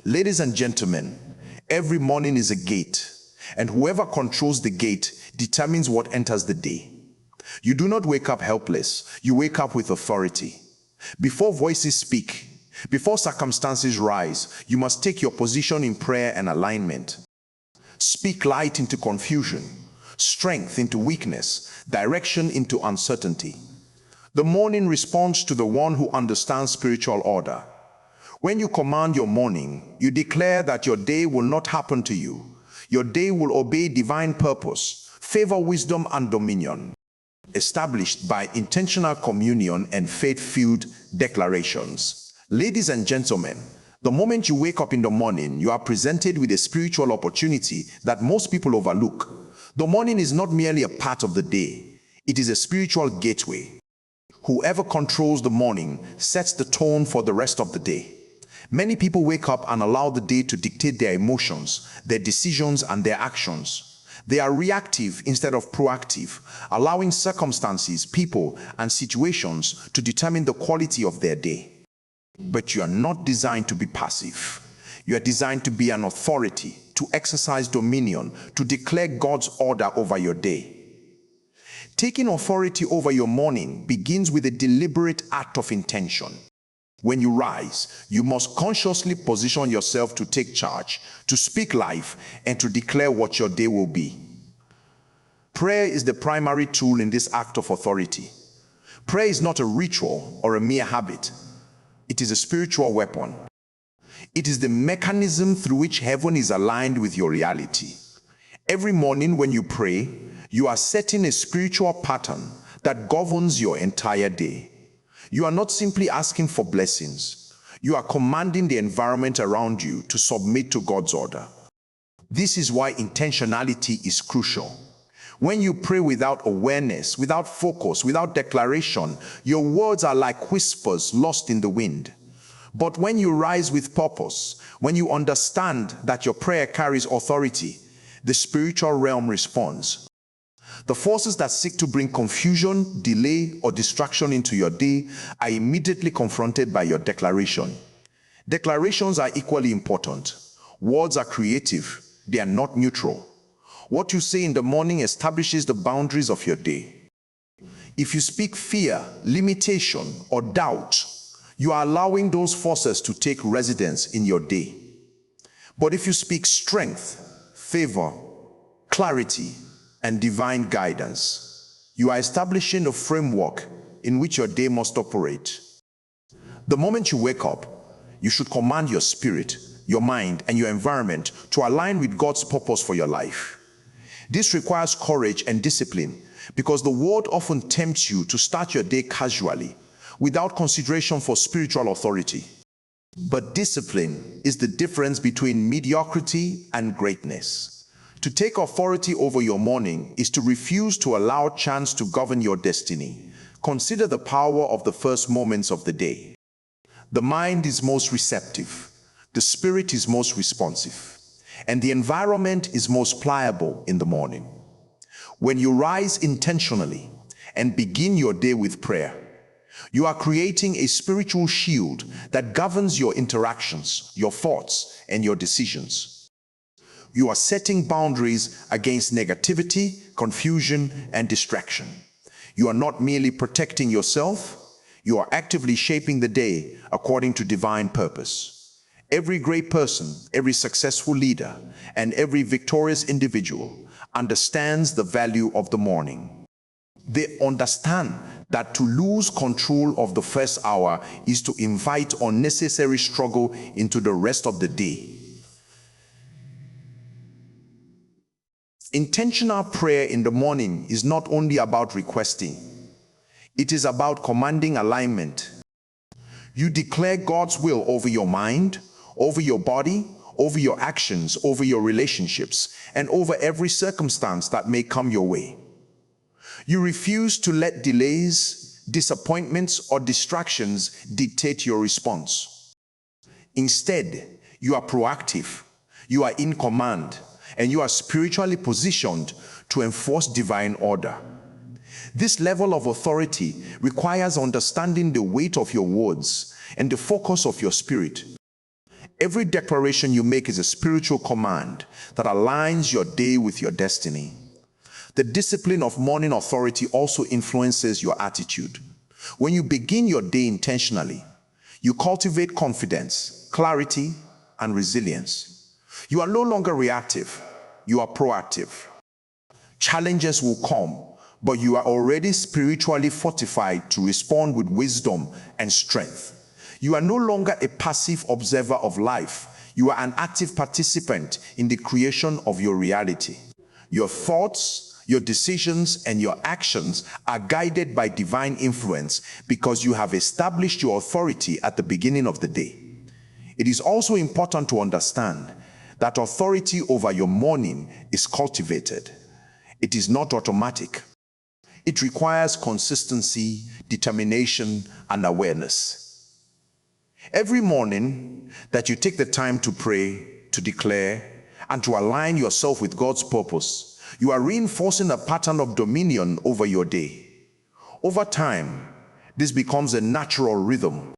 Ladies and gentlemen, every morning is a gate, and whoever controls the gate determines what enters the day. You do not wake up helpless, you wake up with authority. Before voices speak, before circumstances rise, you must take your position in prayer and alignment. Speak light into confusion, strength into weakness, direction into uncertainty. The morning responds to the one who understands spiritual order. When you command your morning, you declare that your day will not happen to you. Your day will obey divine purpose, favor wisdom and dominion, established by intentional communion and faith-filled declarations. Ladies and gentlemen, the moment you wake up in the morning, you are presented with a spiritual opportunity that most people overlook. The morning is not merely a part of the day, it is a spiritual gateway. Whoever controls the morning sets the tone for the rest of the day. Many people wake up and allow the day to dictate their emotions, their decisions, and their actions. They are reactive instead of proactive, allowing circumstances, people, and situations to determine the quality of their day. But you are not designed to be passive. You are designed to be an authority, to exercise dominion, to declare God's order over your day. Taking authority over your morning begins with a deliberate act of intention. When you rise, you must consciously position yourself to take charge, to speak life, and to declare what your day will be. Prayer is the primary tool in this act of authority. Prayer is not a ritual or a mere habit. It is a spiritual weapon. It is the mechanism through which heaven is aligned with your reality. Every morning when you pray, you are setting a spiritual pattern that governs your entire day. You are not simply asking for blessings. You are commanding the environment around you to submit to God's order. This is why intentionality is crucial. When you pray without awareness, without focus, without declaration, your words are like whispers lost in the wind. But when you rise with purpose, when you understand that your prayer carries authority, the spiritual realm responds. The forces that seek to bring confusion, delay, or distraction into your day are immediately confronted by your declaration. Declarations are equally important. Words are creative, they are not neutral. What you say in the morning establishes the boundaries of your day. If you speak fear, limitation, or doubt, you are allowing those forces to take residence in your day. But if you speak strength, favor, clarity, and divine guidance, you are establishing a framework in which your day must operate. The moment you wake up, you should command your spirit, your mind, and your environment to align with God's purpose for your life. This requires courage and discipline because the world often tempts you to start your day casually, without consideration for spiritual authority. But discipline is the difference between mediocrity and greatness. To take authority over your morning is to refuse to allow chance to govern your destiny. Consider the power of the first moments of the day. The mind is most receptive, the spirit is most responsive, and the environment is most pliable in the morning. When you rise intentionally and begin your day with prayer, you are creating a spiritual shield that governs your interactions, your thoughts, and your decisions. You are setting boundaries against negativity, confusion, and distraction. You are not merely protecting yourself, you are actively shaping the day according to divine purpose. Every great person, every successful leader, and every victorious individual understands the value of the morning. They understand that to lose control of the first hour is to invite unnecessary struggle into the rest of the day. Intentional prayer in the morning is not only about requesting, it is about commanding alignment. You declare God's will over your mind, over your body, over your actions, over your relationships, and over every circumstance that may come your way. You refuse to let delays, disappointments, or distractions dictate your response. Instead, you are proactive, you are in command, and you are spiritually positioned to enforce divine order. This level of authority requires understanding the weight of your words and the focus of your spirit. Every declaration you make is a spiritual command that aligns your day with your destiny. The discipline of morning authority also influences your attitude. When you begin your day intentionally, you cultivate confidence, clarity, and resilience. You are no longer reactive, you are proactive. Challenges will come, but you are already spiritually fortified to respond with wisdom and strength. You are no longer a passive observer of life. You are an active participant in the creation of your reality. Your thoughts, your decisions, and your actions are guided by divine influence because you have established your authority at the beginning of the day. It is also important to understand that authority over your morning is cultivated. It is not automatic. It requires consistency, determination, and awareness. Every morning that you take the time to pray, to declare, and to align yourself with God's purpose, you are reinforcing a pattern of dominion over your day. Over time, this becomes a natural rhythm.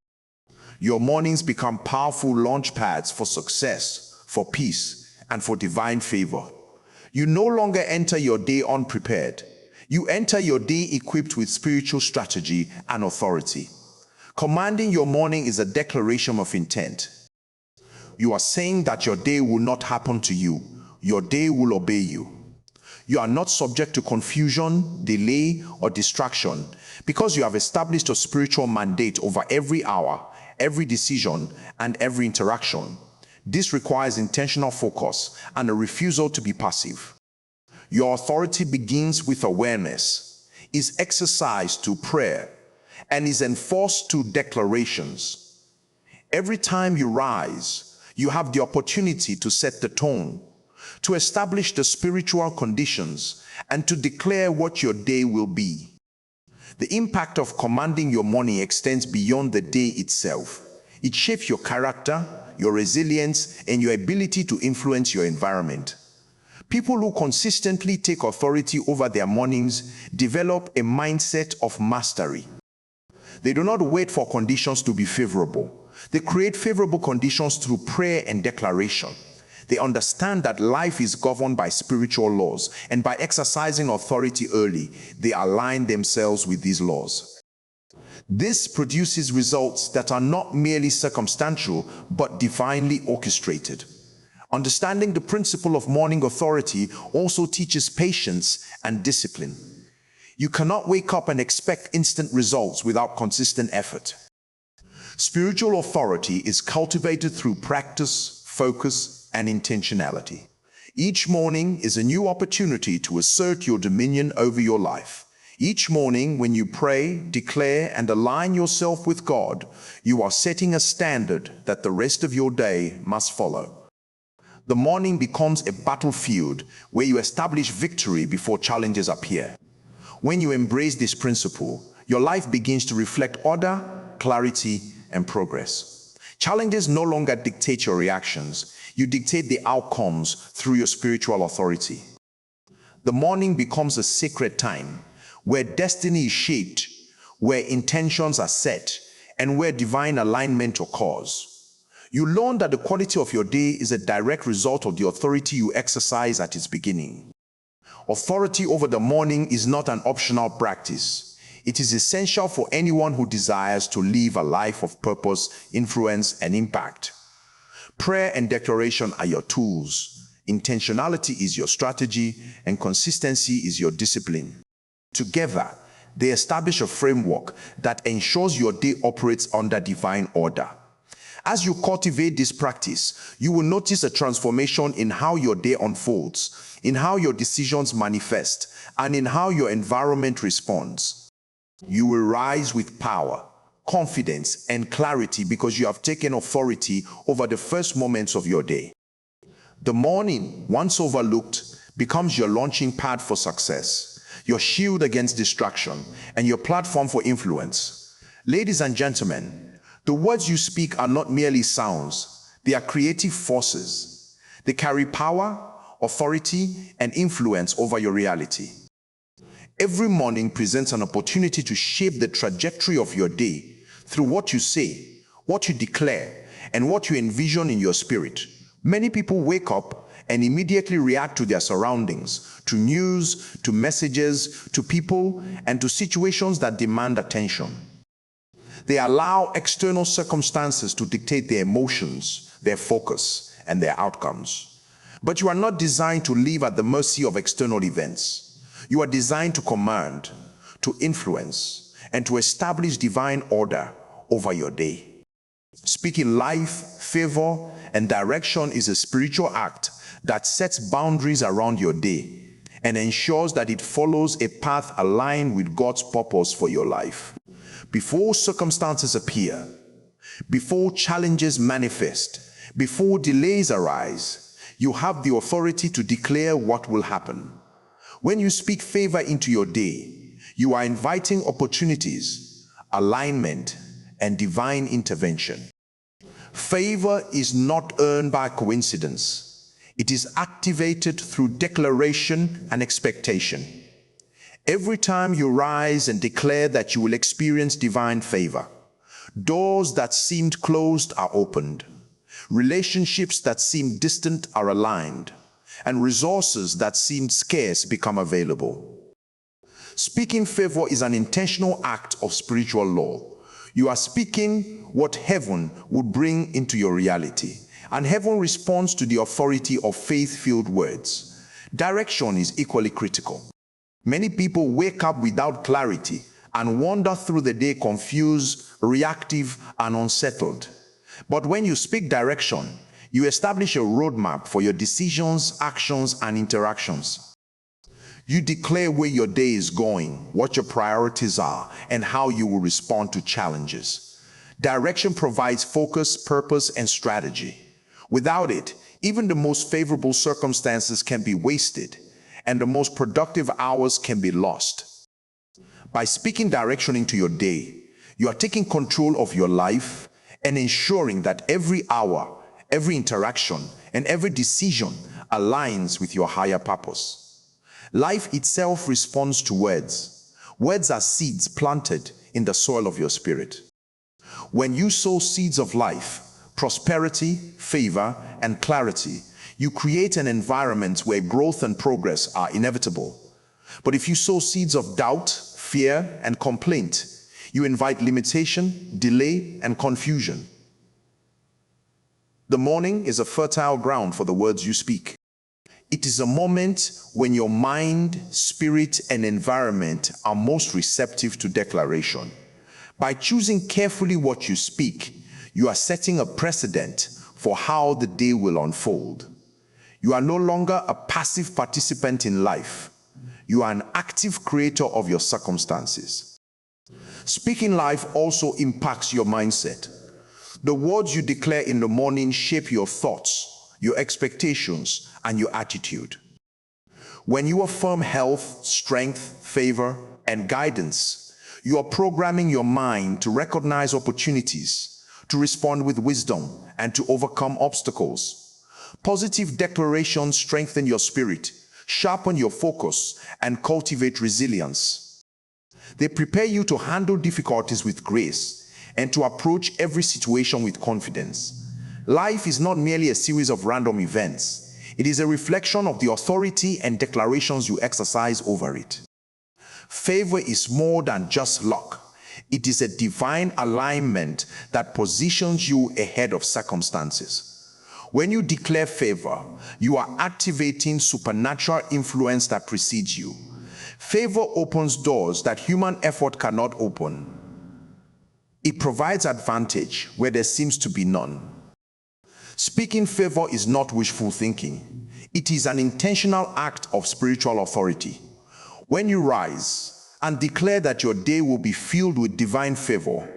Your mornings become powerful launch pads for success, for peace, and for divine favor. You no longer enter your day unprepared. You enter your day equipped with spiritual strategy and authority. Commanding your morning is a declaration of intent. You are saying that your day will not happen to you. Your day will obey you. You are not subject to confusion, delay, or distraction because you have established a spiritual mandate over every hour, every decision, and every interaction. This requires intentional focus and a refusal to be passive. Your authority begins with awareness, is exercised through prayer, and is enforced through declarations. Every time you rise, you have the opportunity to set the tone, to establish the spiritual conditions, and to declare what your day will be. The impact of commanding your morning extends beyond the day itself. It shapes your character, your resilience, and your ability to influence your environment. People who consistently take authority over their mornings develop a mindset of mastery. They do not wait for conditions to be favorable. They create favorable conditions through prayer and declaration. They understand that life is governed by spiritual laws, and by exercising authority early, they align themselves with these laws. This produces results that are not merely circumstantial, but divinely orchestrated. Understanding the principle of morning authority also teaches patience and discipline. You cannot wake up and expect instant results without consistent effort. Spiritual authority is cultivated through practice, focus, and intentionality. Each morning is a new opportunity to assert your dominion over your life. Each morning, when you pray, declare, and align yourself with God, you are setting a standard that the rest of your day must follow. The morning becomes a battlefield where you establish victory before challenges appear. When you embrace this principle, your life begins to reflect order, clarity, and progress. Challenges no longer dictate your reactions. You dictate the outcomes through your spiritual authority. The morning becomes a sacred time where destiny is shaped, where intentions are set, and where divine alignment occurs. You learn that the quality of your day is a direct result of the authority you exercise at its beginning. Authority over the morning is not an optional practice. It is essential for anyone who desires to live a life of purpose, influence, and impact. Prayer and declaration are your tools. Intentionality is your strategy, and consistency is your discipline. Together, they establish a framework that ensures your day operates under divine order. As you cultivate this practice, you will notice a transformation in how your day unfolds, in how your decisions manifest, and in how your environment responds. You will rise with power, confidence, and clarity because you have taken authority over the first moments of your day. The morning, once overlooked, becomes your launching pad for success, your shield against distraction, and your platform for influence. Ladies and gentlemen, the words you speak are not merely sounds, they are creative forces. They carry power, authority, and influence over your reality. Every morning presents an opportunity to shape the trajectory of your day through what you say, what you declare, and what you envision in your spirit. Many people wake up and immediately react to their surroundings, to news, to messages, to people, and to situations that demand attention. They allow external circumstances to dictate their emotions, their focus, and their outcomes. But you are not designed to live at the mercy of external events. You are designed to command, to influence, and to establish divine order over your day. Speaking life, favor, and direction is a spiritual act that sets boundaries around your day and ensures that it follows a path aligned with God's purpose for your life. Before circumstances appear, before challenges manifest, before delays arise, you have the authority to declare what will happen. When you speak favor into your day, you are inviting opportunities, alignment, and divine intervention. Favor is not earned by coincidence. It is activated through declaration and expectation. Every time you rise and declare that you will experience divine favor, doors that seemed closed are opened, relationships that seemed distant are aligned, and resources that seemed scarce become available. Speaking favor is an intentional act of spiritual law. You are speaking what heaven would bring into your reality, and heaven responds to the authority of faith-filled words. Direction is equally critical. Many people wake up without clarity and wander through the day confused, reactive, and unsettled. But when you speak direction, you establish a roadmap for your decisions, actions, and interactions. You declare where your day is going, what your priorities are, and how you will respond to challenges. Direction provides focus, purpose, and strategy. Without it, even the most favorable circumstances can be wasted, and the most productive hours can be lost. By speaking direction into your day, you are taking control of your life and ensuring that every hour, every interaction, and every decision aligns with your higher purpose. Life itself responds to words. Words are seeds planted in the soil of your spirit. When you sow seeds of life, prosperity, favor, and clarity, you create an environment where growth and progress are inevitable. But if you sow seeds of doubt, fear, and complaint, you invite limitation, delay, and confusion. The morning is a fertile ground for the words you speak. It is a moment when your mind, spirit, and environment are most receptive to declaration. By choosing carefully what you speak, you are setting a precedent for how the day will unfold. You are no longer a passive participant in life. You are an active creator of your circumstances. Speaking life also impacts your mindset. The words you declare in the morning shape your thoughts, your expectations, and your attitude. When you affirm health, strength, favor, and guidance, you are programming your mind to recognize opportunities, to respond with wisdom, and to overcome obstacles. Positive declarations strengthen your spirit, sharpen your focus, and cultivate resilience. They prepare you to handle difficulties with grace and to approach every situation with confidence. Life is not merely a series of random events. It is a reflection of the authority and declarations you exercise over it. Favor is more than just luck. It is a divine alignment that positions you ahead of circumstances. When you declare favor, you are activating supernatural influence that precedes you. Favor opens doors that human effort cannot open. It provides advantage where there seems to be none. Speaking favor is not wishful thinking. It is an intentional act of spiritual authority. When you rise and declare that your day will be filled with divine favor,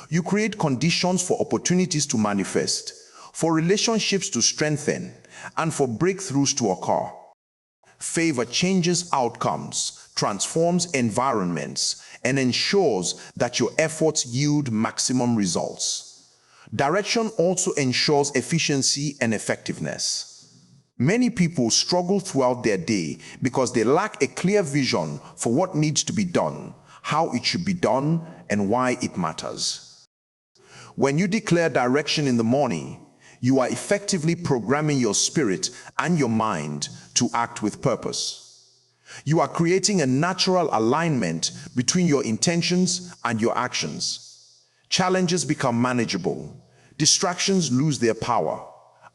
you create conditions for opportunities to manifest, for relationships to strengthen, and for breakthroughs to occur. Favor changes outcomes, transforms environments, and ensures that your efforts yield maximum results. Direction also ensures efficiency and effectiveness. Many people struggle throughout their day because they lack a clear vision for what needs to be done, how it should be done, and why it matters. When you declare direction in the morning, you are effectively programming your spirit and your mind to act with purpose. You are creating a natural alignment between your intentions and your actions. Challenges become manageable, distractions lose their power,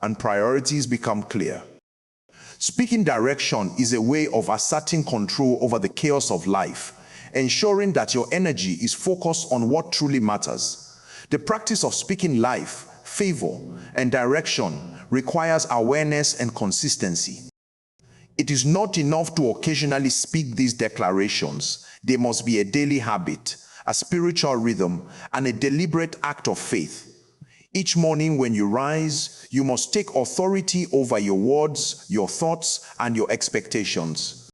and priorities become clear. Speaking direction is a way of asserting control over the chaos of life, ensuring that your energy is focused on what truly matters. The practice of speaking life, favor, and direction requires awareness and consistency. It is not enough to occasionally speak these declarations. They must be a daily habit, a spiritual rhythm, and a deliberate act of faith. Each morning when you rise, you must take authority over your words, your thoughts, and your expectations.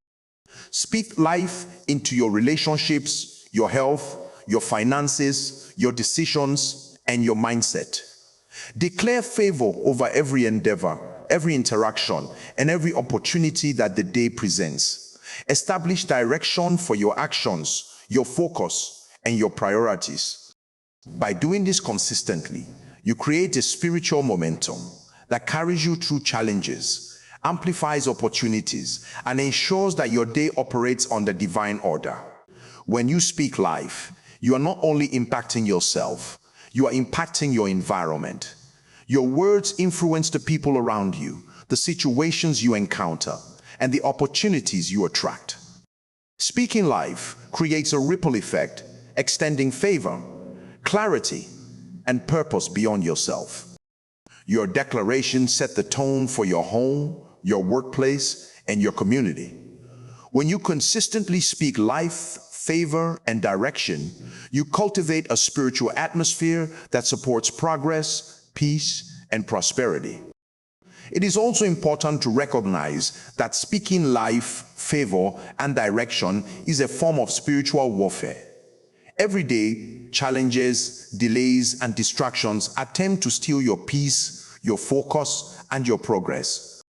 Speak life into your relationships, your health, your finances, your decisions, and your mindset. Declare favor over every endeavor, every interaction, and every opportunity that the day presents. Establish direction for your actions, your focus, and your priorities. By doing this consistently, you create a spiritual momentum that carries you through challenges, amplifies opportunities, and ensures that your day operates under divine order. When you speak life, you are not only impacting yourself, you are impacting your environment. Your words influence the people around you, the situations you encounter, and the opportunities you attract. Speaking life creates a ripple effect, extending favor, clarity, and purpose beyond yourself. Your declarations set the tone for your home, your workplace, and your community. When you consistently speak life, favor, and direction, you cultivate a spiritual atmosphere that supports progress, peace, and prosperity. It is also important to recognize that speaking life, favor, and direction is a form of spiritual warfare. Every day, challenges, delays, and distractions attempt to steal your peace, your focus, and your progress.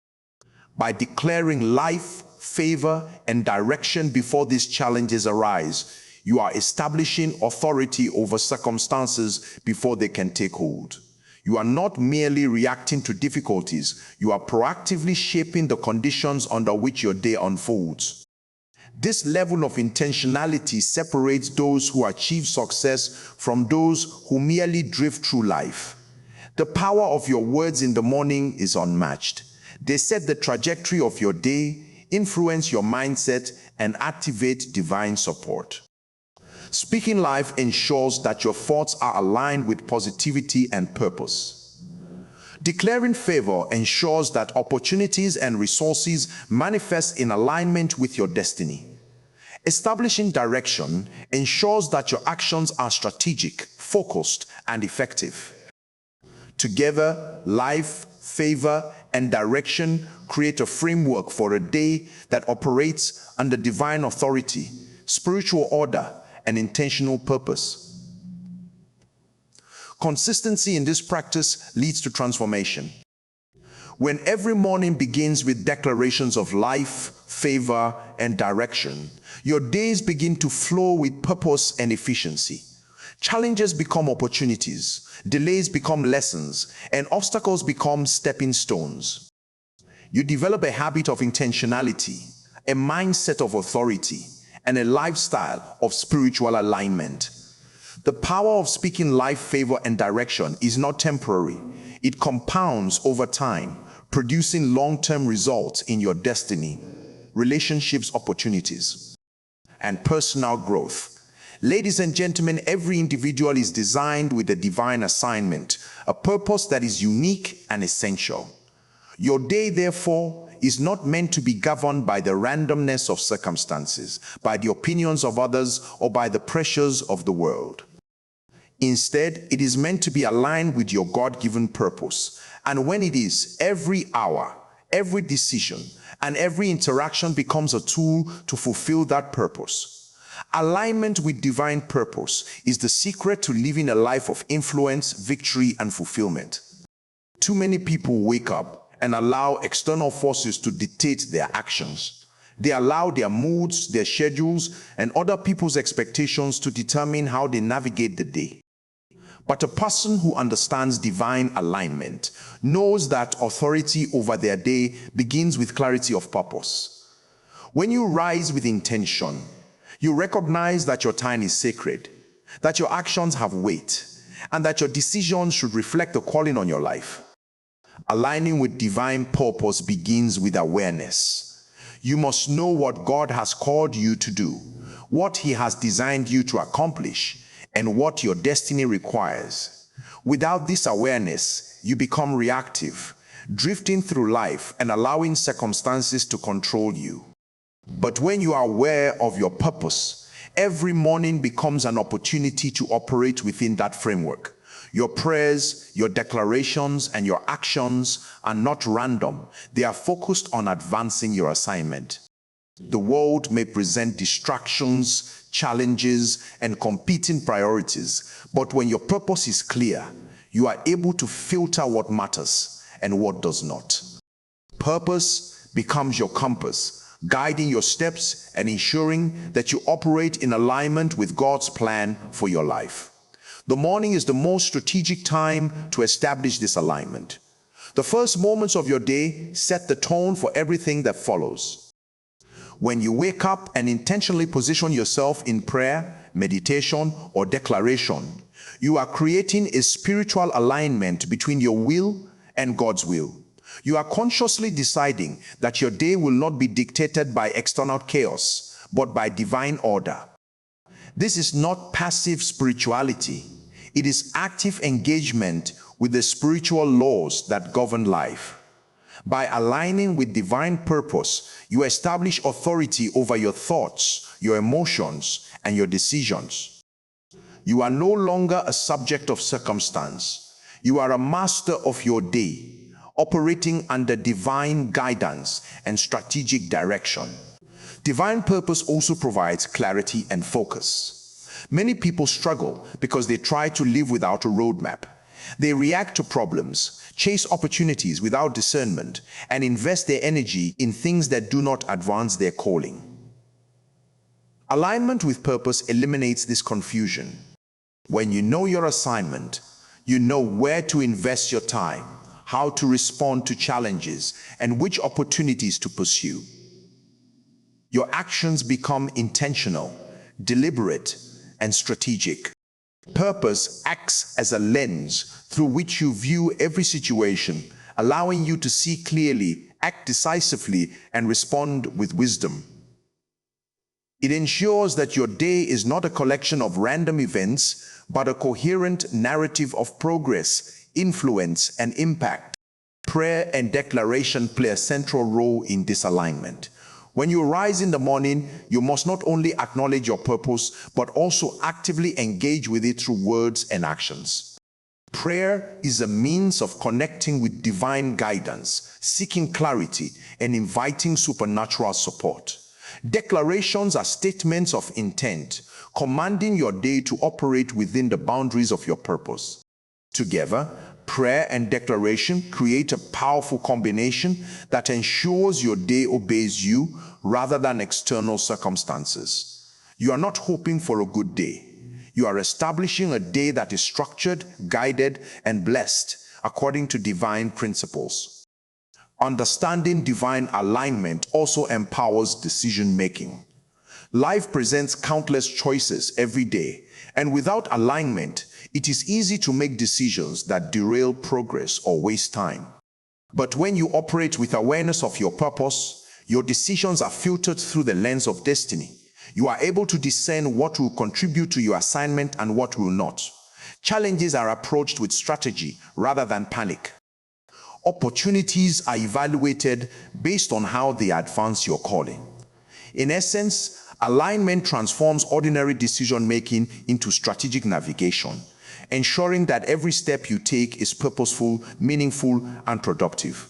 By declaring life, favor, and direction before these challenges arise, you are establishing authority over circumstances before they can take hold. You are not merely reacting to difficulties, you are proactively shaping the conditions under which your day unfolds. This level of intentionality separates those who achieve success from those who merely drift through life. The power of your words in the morning is unmatched. They set the trajectory of your day, influence your mindset, and activate divine support. Speaking life ensures that your thoughts are aligned with positivity and purpose. Declaring favor ensures that opportunities and resources manifest in alignment with your destiny. Establishing direction ensures that your actions are strategic, focused, and effective. Together, life, favor, and direction create a framework for a day that operates under divine authority, spiritual order, and intentional purpose. Consistency in this practice leads to transformation. When every morning begins with declarations of life, favor, and direction, your days begin to flow with purpose and efficiency. Challenges become opportunities, delays become lessons, and obstacles become stepping stones. You develop a habit of intentionality, a mindset of authority, and a lifestyle of spiritual alignment. The power of speaking life, favor, and direction is not temporary. It compounds over time, producing long-term results in your destiny, relationships, opportunities, and personal growth. Ladies and gentlemen, every individual is designed with a divine assignment, a purpose that is unique and essential. Your day, therefore, is not meant to be governed by the randomness of circumstances, by the opinions of others, or by the pressures of the world. Instead, it is meant to be aligned with your God-given purpose. And when it is, every hour, every decision, and every interaction becomes a tool to fulfill that purpose. Alignment with divine purpose is the secret to living a life of influence, victory, and fulfillment. Too many people wake up and allow external forces to dictate their actions. They allow their moods, their schedules, and other people's expectations to determine how they navigate the day. But a person who understands divine alignment knows that authority over their day begins with clarity of purpose. When you rise with intention, you recognize that your time is sacred, that your actions have weight, and that your decisions should reflect the calling on your life. Aligning with divine purpose begins with awareness. You must know what God has called you to do, what He has designed you to accomplish, and what your destiny requires. Without this awareness, you become reactive, drifting through life and allowing circumstances to control you. But when you are aware of your purpose, every morning becomes an opportunity to operate within that framework. Your prayers, your declarations, and your actions are not random. They are focused on advancing your assignment. The world may present distractions, challenges, and competing priorities, but when your purpose is clear, you are able to filter what matters and what does not. Purpose becomes your compass, guiding your steps and ensuring that you operate in alignment with God's plan for your life. The morning is the most strategic time to establish this alignment. The first moments of your day set the tone for everything that follows. When you wake up and intentionally position yourself in prayer, meditation, or declaration, you are creating a spiritual alignment between your will and God's will. You are consciously deciding that your day will not be dictated by external chaos, but by divine order. This is not passive spirituality. It is active engagement with the spiritual laws that govern life. By aligning with divine purpose, you establish authority over your thoughts, your emotions, and your decisions. You are no longer a subject of circumstance. You are a master of your day, operating under divine guidance and strategic direction. Divine purpose also provides clarity and focus. Many people struggle because they try to live without a roadmap. They react to problems, chase opportunities without discernment, and invest their energy in things that do not advance their calling. Alignment with purpose eliminates this confusion. When you know your assignment, you know where to invest your time, how to respond to challenges, and which opportunities to pursue. Your actions become intentional, deliberate, and strategic. Purpose acts as a lens through which you view every situation, allowing you to see clearly, act decisively, and respond with wisdom. It ensures that your day is not a collection of random events, but a coherent narrative of progress, influence, and impact. Prayer and declaration play a central role in this alignment. When you rise in the morning, you must not only acknowledge your purpose, but also actively engage with it through words and actions. Prayer is a means of connecting with divine guidance, seeking clarity, and inviting supernatural support. Declarations are statements of intent, commanding your day to operate within the boundaries of your purpose. Together, prayer and declaration create a powerful combination that ensures your day obeys you rather than external circumstances. You are not hoping for a good day. You are establishing a day that is structured, guided, and blessed according to divine principles. Understanding divine alignment also empowers decision-making. Life presents countless choices every day, and without alignment, it is easy to make decisions that derail progress or waste time. But when you operate with awareness of your purpose, your decisions are filtered through the lens of destiny. You are able to discern what will contribute to your assignment and what will not. Challenges are approached with strategy rather than panic. Opportunities are evaluated based on how they advance your calling. In essence, alignment transforms ordinary decision-making into strategic navigation, ensuring that every step you take is purposeful, meaningful, and productive.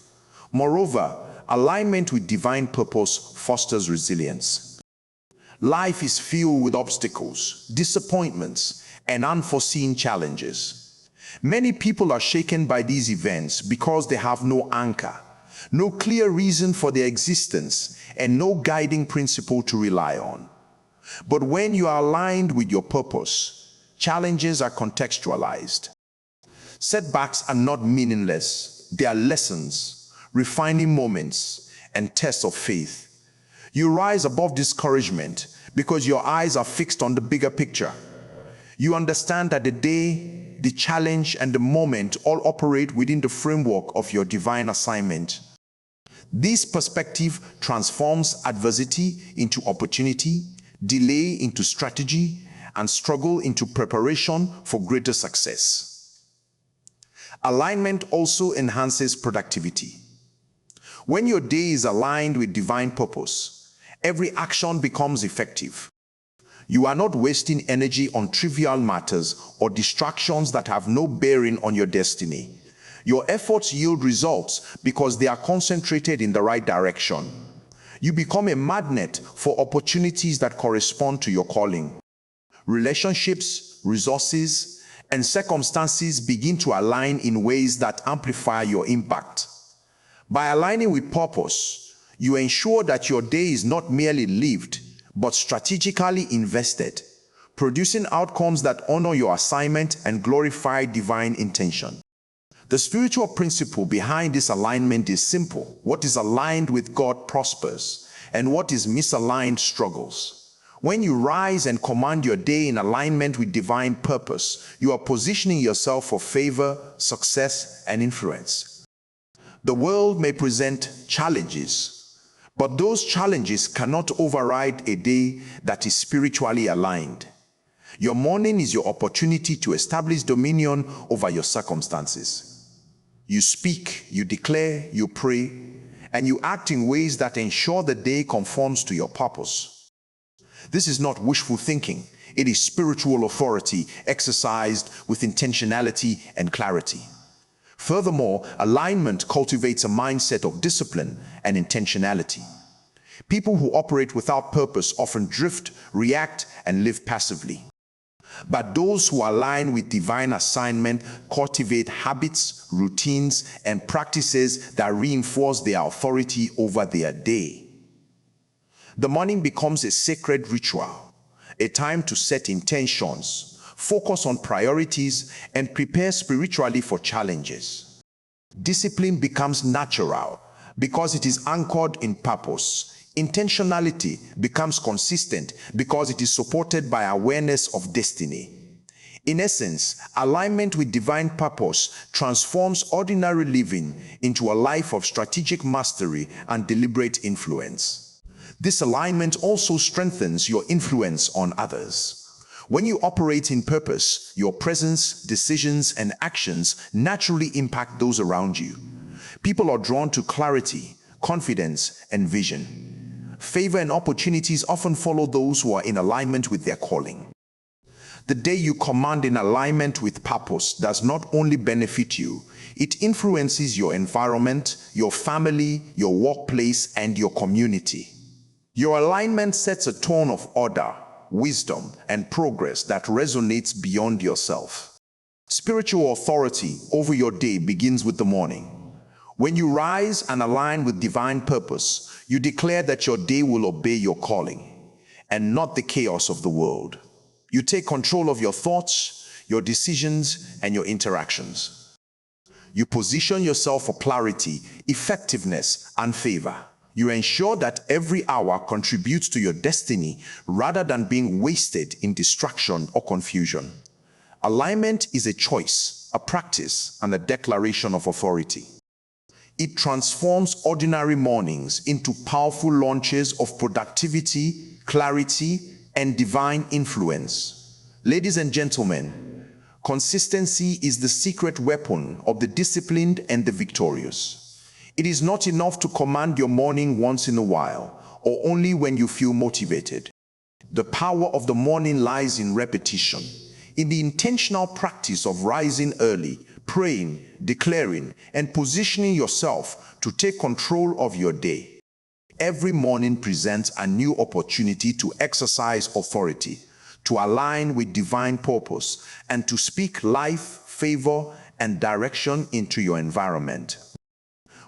Moreover, alignment with divine purpose fosters resilience. Life is filled with obstacles, disappointments, and unforeseen challenges. Many people are shaken by these events because they have no anchor, no clear reason for their existence, and no guiding principle to rely on. But when you are aligned with your purpose, Challenges are contextualized. Setbacks are not meaningless. They are lessons, refining moments, and tests of faith. You rise above discouragement because your eyes are fixed on the bigger picture. You understand that the day, the challenge, and the moment all operate within the framework of your divine assignment. This perspective transforms adversity into opportunity, delay into strategy, and struggle into preparation for greater success. Alignment also enhances productivity. When your day is aligned with divine purpose, every action becomes effective. You are not wasting energy on trivial matters or distractions that have no bearing on your destiny. Your efforts yield results because they are concentrated in the right direction. You become a magnet for opportunities that correspond to your calling. Relationships, resources, and circumstances begin to align in ways that amplify your impact. By aligning with purpose, you ensure that your day is not merely lived, but strategically invested, producing outcomes that honor your assignment and glorify divine intention. The spiritual principle behind this alignment is simple. What is aligned with God prospers, and what is misaligned struggles. When you rise and command your day in alignment with divine purpose, you are positioning yourself for favor, success, and influence. The world may present challenges, but those challenges cannot override a day that is spiritually aligned. Your morning is your opportunity to establish dominion over your circumstances. You speak, you declare, you pray, and you act in ways that ensure the day conforms to your purpose. This is not wishful thinking. It is spiritual authority exercised with intentionality and clarity. Furthermore, alignment cultivates a mindset of discipline and intentionality. People who operate without purpose often drift, react, and live passively. But those who align with divine assignment cultivate habits, routines, and practices that reinforce their authority over their day. The morning becomes a sacred ritual, a time to set intentions, focus on priorities, and prepare spiritually for challenges. Discipline becomes natural because it is anchored in purpose. Intentionality becomes consistent because it is supported by awareness of destiny. In essence, alignment with divine purpose transforms ordinary living into a life of strategic mastery and deliberate influence. This alignment also strengthens your influence on others. When you operate in purpose, your presence, decisions, and actions naturally impact those around you. People are drawn to clarity, confidence, and vision. Favor and opportunities often follow those who are in alignment with their calling. The day you command in alignment with purpose does not only benefit you, it influences your environment, your family, your workplace, and your community. Your alignment sets a tone of order, wisdom, and progress that resonates beyond yourself. Spiritual authority over your day begins with the morning. When you rise and align with divine purpose, you declare that your day will obey your calling and not the chaos of the world. You take control of your thoughts, your decisions, and your interactions. You position yourself for clarity, effectiveness, and favor. You ensure that every hour contributes to your destiny rather than being wasted in distraction or confusion. Alignment is a choice, a practice, and a declaration of authority. It transforms ordinary mornings into powerful launches of productivity, clarity, and divine influence. Ladies and gentlemen, consistency is the secret weapon of the disciplined and the victorious. It is not enough to command your morning once in a while, or only when you feel motivated. The power of the morning lies in repetition, in the intentional practice of rising early, praying, declaring, and positioning yourself to take control of your day. Every morning presents a new opportunity to exercise authority, to align with divine purpose, and to speak life, favor, and direction into your environment.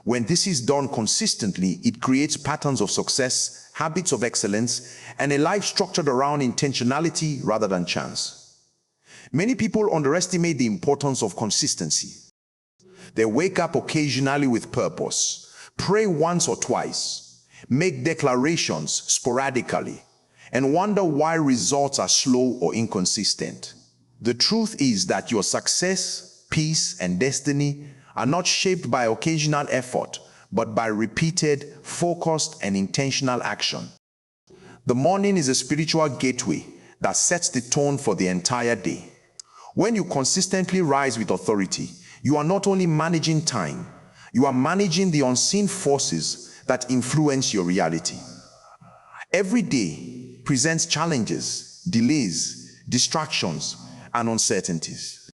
When this is done consistently, it creates patterns of success, habits of excellence, and a life structured around intentionality rather than chance. Many people underestimate the importance of consistency. They wake up occasionally with purpose, pray once or twice, make declarations sporadically, and wonder why results are slow or inconsistent. The truth is that your success, peace, and destiny are not shaped by occasional effort, but by repeated, focused, and intentional action. The morning is a spiritual gateway that sets the tone for the entire day. When you consistently rise with authority, you are not only managing time, you are managing the unseen forces that influence your reality. Every day presents challenges, delays, distractions, and uncertainties.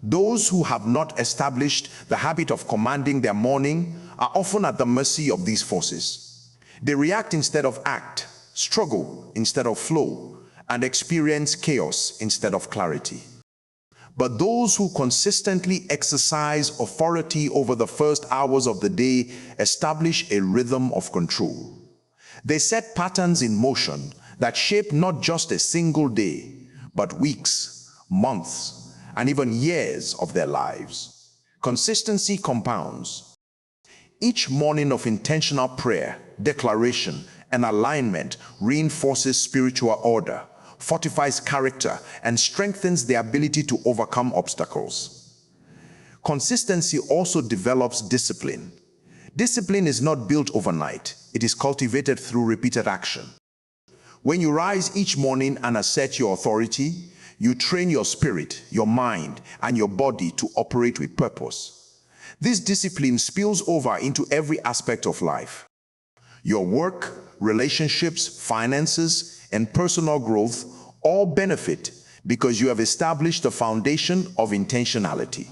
Those who have not established the habit of commanding their morning are often at the mercy of these forces. They react instead of act, struggle instead of flow, and experience chaos instead of clarity. But those who consistently exercise authority over the first hours of the day establish a rhythm of control. They set patterns in motion that shape not just a single day, but weeks, months, and even years of their lives. Consistency compounds. Each morning of intentional prayer, declaration, and alignment reinforces spiritual order, fortifies character, and strengthens the ability to overcome obstacles. Consistency also develops discipline. Discipline is not built overnight. It is cultivated through repeated action. When you rise each morning and assert your authority, you train your spirit, your mind, and your body to operate with purpose. This discipline spills over into every aspect of life. Your work, relationships, finances, and personal growth all benefit because you have established a foundation of intentionality.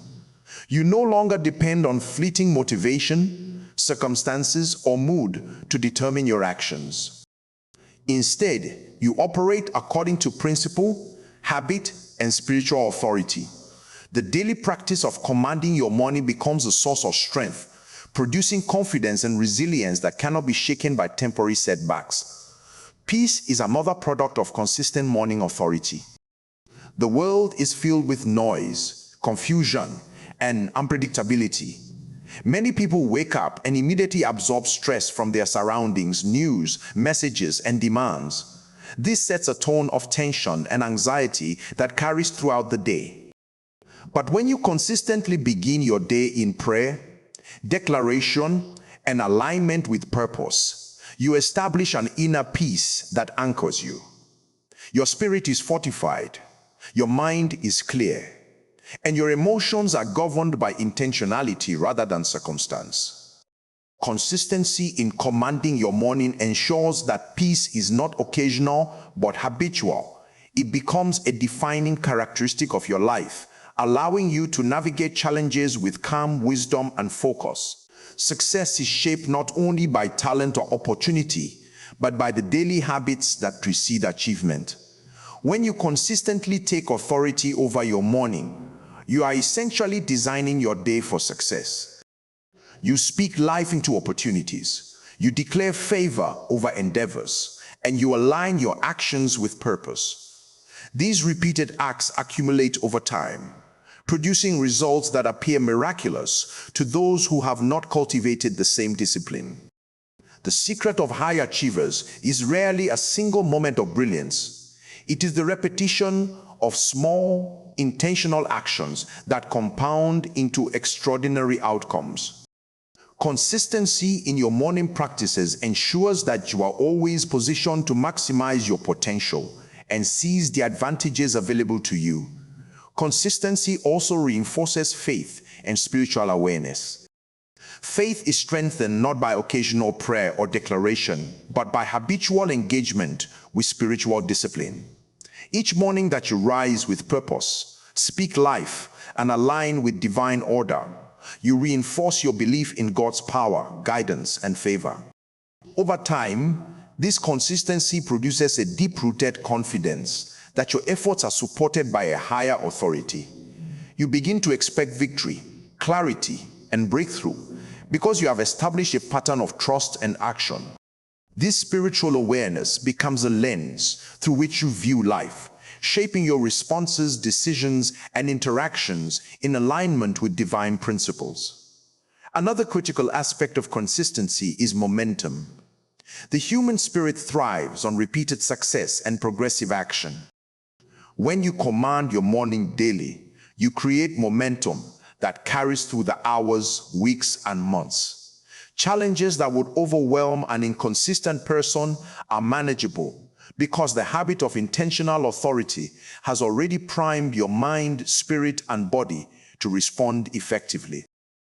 You no longer depend on fleeting motivation, circumstances, or mood to determine your actions. Instead, you operate according to principle, habit, and spiritual authority. The daily practice of commanding your morning becomes a source of strength, producing confidence and resilience that cannot be shaken by temporary setbacks. Peace is another product of consistent morning authority. The world is filled with noise, confusion, and unpredictability. Many people wake up and immediately absorb stress from their surroundings, news, messages, and demands. This sets a tone of tension and anxiety that carries throughout the day. But when you consistently begin your day in prayer, declaration, and alignment with purpose, you establish an inner peace that anchors you. Your spirit is fortified, your mind is clear, and your emotions are governed by intentionality rather than circumstance. Consistency in commanding your morning ensures that peace is not occasional but habitual. It becomes a defining characteristic of your life, allowing you to navigate challenges with calm, wisdom, and focus. Success is shaped not only by talent or opportunity, but by the daily habits that precede achievement. When you consistently take authority over your morning, you are essentially designing your day for success. You speak life into opportunities, you declare favor over endeavors, and you align your actions with purpose. These repeated acts accumulate over time, producing results that appear miraculous to those who have not cultivated the same discipline. The secret of high achievers is rarely a single moment of brilliance. It is the repetition of small, intentional actions that compound into extraordinary outcomes. Consistency in your morning practices ensures that you are always positioned to maximize your potential and seize the advantages available to you. Consistency also reinforces faith and spiritual awareness. Faith is strengthened not by occasional prayer or declaration, but by habitual engagement with spiritual discipline. Each morning that you rise with purpose, speak life, and align with divine order, you reinforce your belief in God's power, guidance, and favor. Over time, this consistency produces a deep-rooted confidence that your efforts are supported by a higher authority. You begin to expect victory, clarity, and breakthrough because you have established a pattern of trust and action. This spiritual awareness becomes a lens through which you view life, shaping your responses, decisions, and interactions in alignment with divine principles. Another critical aspect of consistency is momentum. The human spirit thrives on repeated success and progressive action. When you command your morning daily, you create momentum that carries through the hours, weeks, and months. Challenges that would overwhelm an inconsistent person are manageable because the habit of intentional authority has already primed your mind, spirit, and body to respond effectively.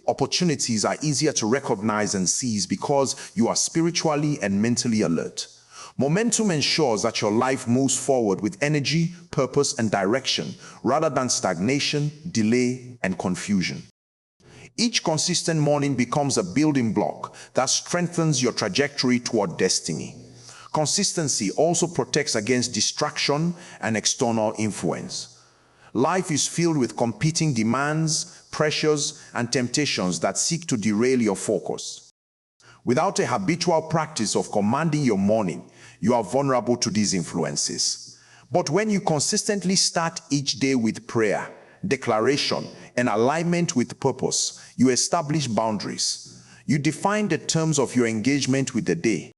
Opportunities are easier to recognize and seize because you are spiritually and mentally alert. Momentum ensures that your life moves forward with energy, purpose, and direction, rather than stagnation, delay, and confusion. Each consistent morning becomes a building block that strengthens your trajectory toward destiny. Consistency also protects against distraction and external influence. Life is filled with competing demands, pressures, and temptations that seek to derail your focus. Without a habitual practice of commanding your morning, you are vulnerable to these influences. But when you consistently start each day with prayer, declaration, and alignment with purpose, you establish boundaries. You define the terms of your engagement with the day.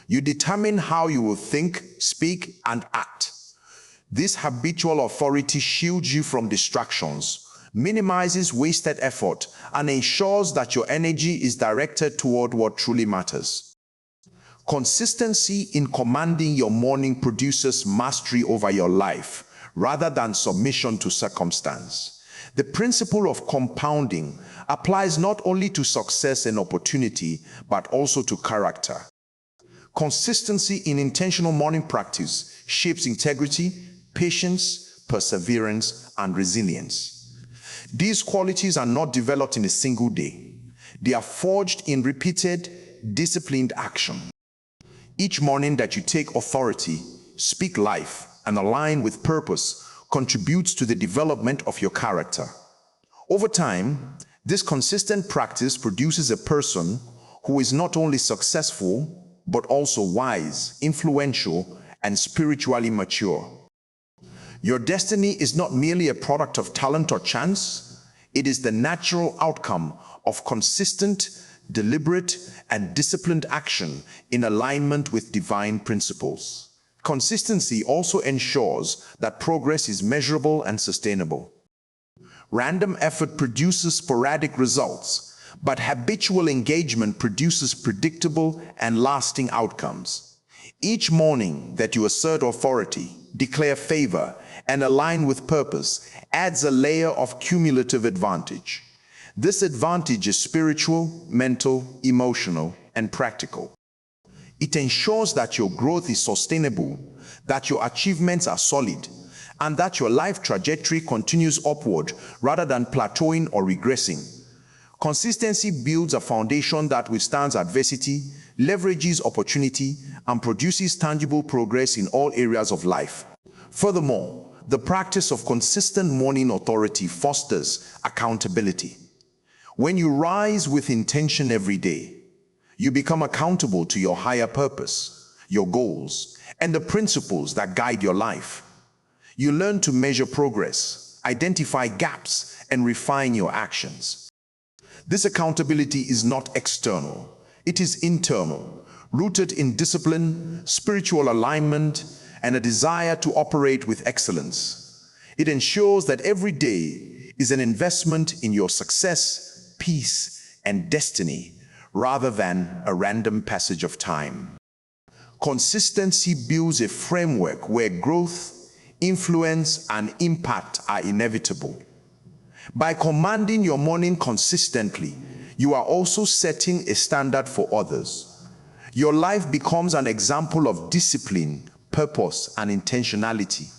You determine how you will think, speak, and act. This habitual authority shields you from distractions, minimizes wasted effort, and ensures that your energy is directed toward what truly matters. Consistency in commanding your morning produces mastery over your life, rather than submission to circumstance. The principle of compounding applies not only to success and opportunity, but also to character. Consistency in intentional morning practice shapes integrity, patience, perseverance, and resilience. These qualities are not developed in a single day. They are forged in repeated, disciplined action. Each morning that you take authority, speak life, and align with purpose contributes to the development of your character. Over time, this consistent practice produces a person who is not only successful, but also wise, influential, and spiritually mature. Your destiny is not merely a product of talent or chance. It is the natural outcome of consistent, deliberate, and disciplined action in alignment with divine principles. Consistency also ensures that progress is measurable and sustainable. Random effort produces sporadic results, but habitual engagement produces predictable and lasting outcomes. Each morning that you assert authority, declare favor, and align with purpose adds a layer of cumulative advantage. This advantage is spiritual, mental, emotional, and practical. It ensures that your growth is sustainable, that your achievements are solid, and that your life trajectory continues upward rather than plateauing or regressing. Consistency builds a foundation that withstands adversity, leverages opportunity, and produces tangible progress in all areas of life. Furthermore, the practice of consistent morning authority fosters accountability. When you rise with intention every day, you become accountable to your higher purpose, your goals, and the principles that guide your life. You learn to measure progress, identify gaps, and refine your actions. This accountability is not external, it is internal, rooted in discipline, spiritual alignment, and a desire to operate with excellence. It ensures that every day is an investment in your success, peace, and destiny, rather than a random passage of time. Consistency builds a framework where growth, influence, and impact are inevitable. By commanding your morning consistently, you are also setting a standard for others. Your life becomes an example of discipline, purpose, and intentionality.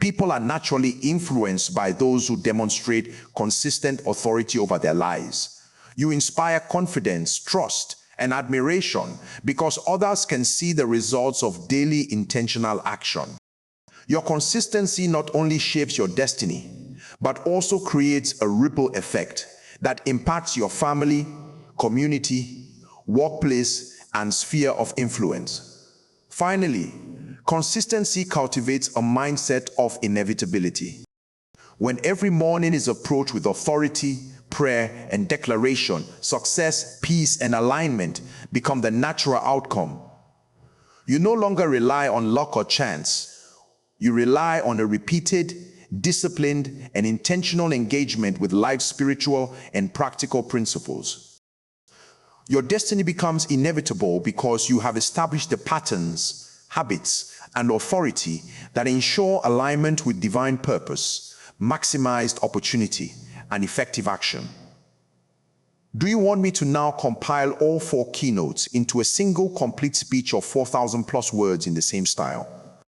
People are naturally influenced by those who demonstrate consistent authority over their lives. You inspire confidence, trust, and admiration because others can see the results of daily intentional action. Your consistency not only shapes your destiny, but also creates a ripple effect that impacts your family, community, workplace, and sphere of influence. Finally, Consistency cultivates a mindset of inevitability. When every morning is approached with authority, prayer, and declaration, success, peace, and alignment become the natural outcome. You no longer rely on luck or chance. You rely on a repeated, disciplined, and intentional engagement with life's spiritual and practical principles. Your destiny becomes inevitable because you have established the patterns, habits, and authority that ensure alignment with divine purpose, maximized opportunity, and effective action. Do you want me to now compile all 4 keynotes into a single complete speech of 4,000+ words in the same style?